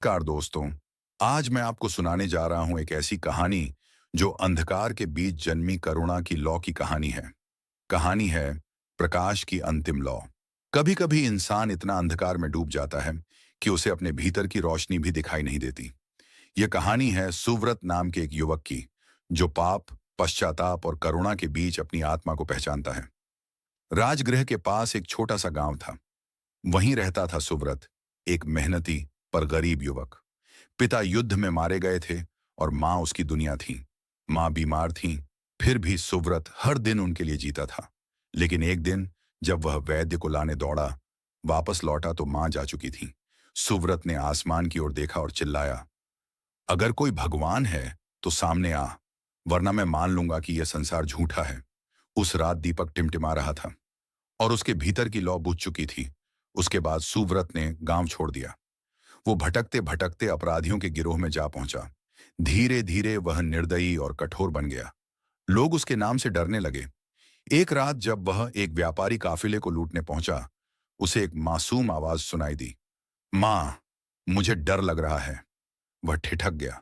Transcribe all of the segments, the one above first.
नमस्कार दोस्तों। आज मैं आपको सुनाने जा रहा हूं एक ऐसी कहानी जो अंधकार के बीच जन्मी करुणा की लौ की कहानी है। कहानी है प्रकाश की अंतिम लौ। कभी कभी इंसान इतना अंधकार में डूब जाता है कि उसे अपने भीतर की रोशनी भी दिखाई नहीं देती। यह कहानी है सुव्रत नाम के एक युवक की, जो पाप, पश्चाताप और करुणा के बीच अपनी आत्मा को पहचानता है। राजगृह के पास एक छोटा सा गांव था। वहीं रहता था सुव्रत, एक मेहनती पर गरीब युवक। पिता युद्ध में मारे गए थे और माँ उसकी दुनिया थी। माँ बीमार थी, फिर भी सुव्रत हर दिन उनके लिए जीता था। लेकिन एक दिन जब वह वैद्य को लाने दौड़ा, वापस लौटा तो माँ जा चुकी थी। सुव्रत ने आसमान की ओर देखा और चिल्लाया, अगर कोई भगवान है तो सामने आ, वरना मैं मान लूंगा कि यह संसार झूठा है। उस रात दीपक टिमटिमा रहा था और उसके भीतर की लौ बुझ चुकी थी। उसके बाद सुव्रत ने गांव छोड़ दिया। वो भटकते भटकते अपराधियों के गिरोह में जा पहुंचा। धीरे धीरे वह निर्दयी और कठोर बन गया। लोग उसके नाम से डरने लगे। एक रात जब वह एक व्यापारी काफिले को लूटने पहुंचा, उसे एक मासूम आवाज सुनाई दी, मां, मुझे डर लग रहा है। वह ठिठक गया।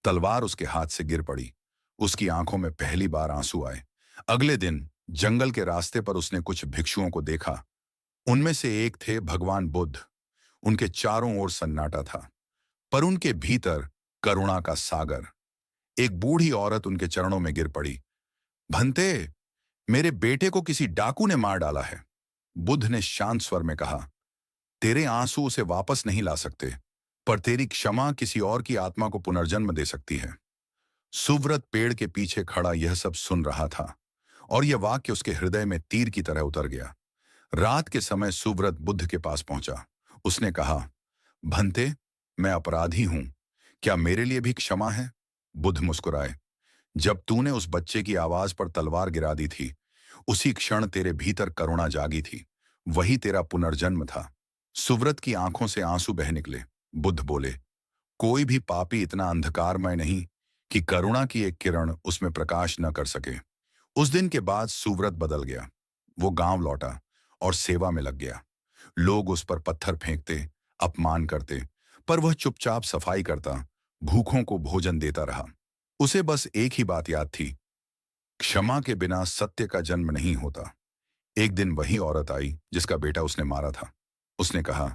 तलवार उसके हाथ से गिर पड़ी। उसकी आंखों में पहली बार आंसू आए। अगले दिन जंगल के रास्ते पर उसने कुछ भिक्षुओं को देखा। उनमें से एक थे भगवान बुद्ध। उनके चारों ओर सन्नाटा था, पर उनके भीतर करुणा का सागर। एक बूढ़ी औरत उनके चरणों में गिर पड़ी। भंते, मेरे बेटे को किसी डाकू ने मार डाला है। बुद्ध ने शांत स्वर में कहा, तेरे आंसू उसे वापस नहीं ला सकते, पर तेरी क्षमा किसी और की आत्मा को पुनर्जन्म दे सकती है। सुव्रत पेड़ के पीछे खड़ा यह सब सुन रहा था और यह वाक्य उसके हृदय में तीर की तरह उतर गया। रात के समय सुव्रत बुद्ध के पास पहुंचा। उसने कहा, भंते, मैं अपराधी हूं, क्या मेरे लिए भी क्षमा है? बुद्ध मुस्कुराए, जब तूने उस बच्चे की आवाज पर तलवार गिरा दी थी, उसी क्षण तेरे भीतर करुणा जागी थी। वही तेरा पुनर्जन्म था। सुव्रत की आंखों से आंसू बह निकले। बुद्ध बोले, कोई भी पापी इतना अंधकारमय नहीं कि करुणा की एक किरण उसमें प्रकाश न कर सके। उस दिन के बाद सुव्रत बदल गया। वो गांव लौटा और सेवा में लग गया। लोग उस पर पत्थर फेंकते, अपमान करते, पर वह चुपचाप सफाई करता, भूखों को भोजन देता रहा। उसे बस एक ही बात याद थी, क्षमा के बिना सत्य का जन्म नहीं होता। एक दिन वही औरत आई जिसका बेटा उसने मारा था। उसने कहा,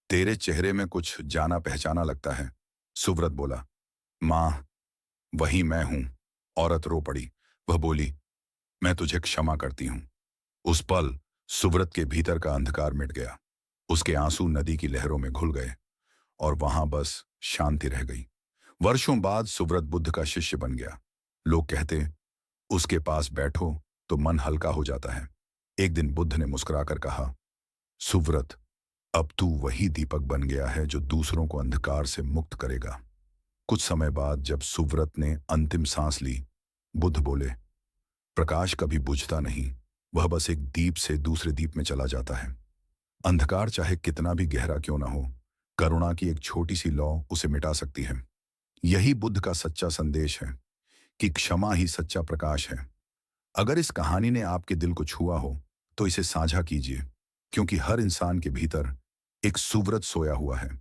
तेरे चेहरे में कुछ जाना पहचाना लगता है। सुव्रत बोला, मां, वही मैं हूं। औरत रो पड़ी। वह बोली, मैं तुझे क्षमा करती हूं। उस पल सुव्रत के भीतर का अंधकार मिट गया। उसके आंसू नदी की लहरों में घुल गए और वहां बस शांति रह गई। वर्षों बाद सुव्रत बुद्ध का शिष्य बन गया। लोग कहते, उसके पास बैठो तो मन हल्का हो जाता है। एक दिन बुद्ध ने मुस्कुराकर कहा, सुव्रत, अब तू वही दीपक बन गया है जो दूसरों को अंधकार से मुक्त करेगा। कुछ समय बाद जब सुव्रत ने अंतिम सांस ली, बुद्ध बोले, प्रकाश कभी बुझता नहीं, वह बस एक दीप से दूसरे दीप में चला जाता है। अंधकार चाहे कितना भी गहरा क्यों ना हो, करुणा की एक छोटी सी लौ उसे मिटा सकती है। यही बुद्ध का सच्चा संदेश है कि क्षमा ही सच्चा प्रकाश है। अगर इस कहानी ने आपके दिल को छुआ हो तो इसे साझा कीजिए, क्योंकि हर इंसान के भीतर एक सुव्रत सोया हुआ है।